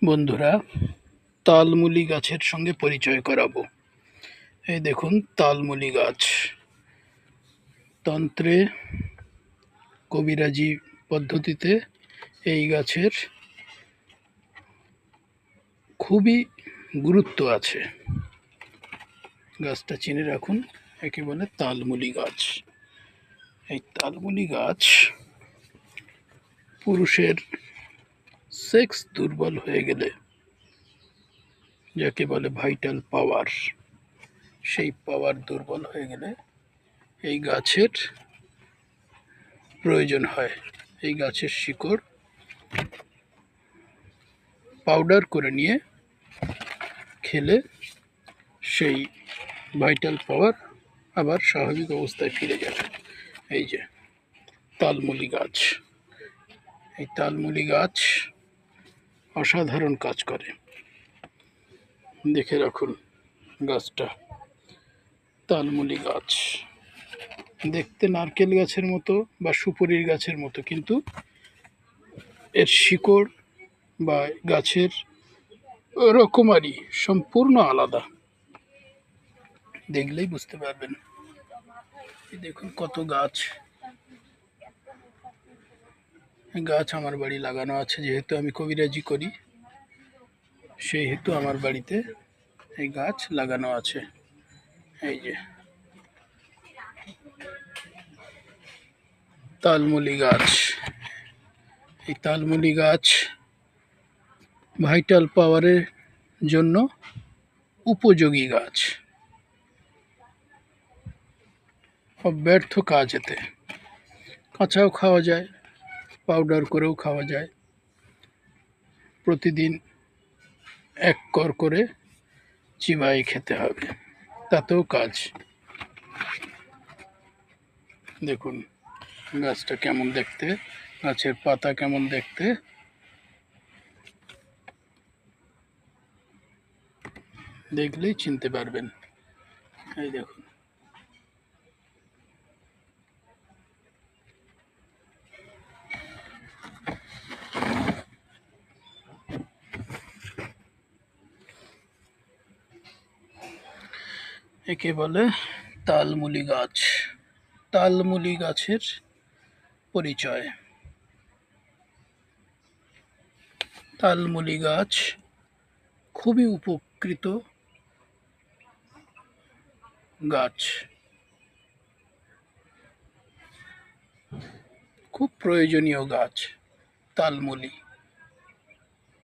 বন্ধুরা, তালমুলি গাছের সঙ্গে পরিচয় করাবো। এই দেখুন তালমুলি গাছ। তন্ত্রে, কবিরাজি পদ্ধতিতে এই গাছের খুবই গুরুত্ব আছে। গাছটা চিনে রাখুন, একে বলে তালমুলি গাছ। এই তালমুলি গাছ পুরুষের সেক্স দুর্বল হয়ে গেলে, যাকে বলে ভাইটাল পাওয়ার, সেই পাওয়ার দুর্বল হয়ে গেলে এই গাছের প্রয়োজন হয়। এই গাছের শিকড় পাউডার করে নিয়ে খেলে সেই ভাইটাল পাওয়ার আবার স্বাভাবিক অবস্থায় ফিরে যাবে। এই যে তালমুলি গাছ, এই তালমুলি গাছ অসাধারণ কাজ করে। দেখে রাখুন গাছটা, তালমুলি গাছ দেখতে নারকেল গাছের মতো বা সুপারির গাছের মতো, কিন্তু এর শিকড় বা গাছের রকমারি সম্পূর্ণ আলাদা। দেখলেই বুঝতে পারবেন। দেখুন কত গাছ। গাছ আমার বাড়ি লাগানো আছে, যেহেতু আমি কবিরাজি করি সেহেতু আমার বাড়িতে এই গাছ লাগানো আছে। এই যে তালমুলি গাছ, এই তালমুলি গাছ ভাইটাল পাওয়ারের জন্য উপযোগী গাছ। ব্যর্থ কাজ এতে। কাঁচাও খাওয়া যায়, পাউডার করেও খাওয়া যায়। প্রতিদিন 1 কর করে চিবাই খেতে হবে, তাতেও কাজ। দেখুন গাছটা কেমন দেখতে, গাছের পাতা কেমন দেখতে। দেখলেই চিনতে পারবেন। এই দেখুন, একে বলে তালমুলি গাছ। তালমুলি গাছের পরিচয়। তালমুলি গাছ খুবই উপকৃত গাছ, খুব প্রয়োজনীয় গাছ তালমুলি।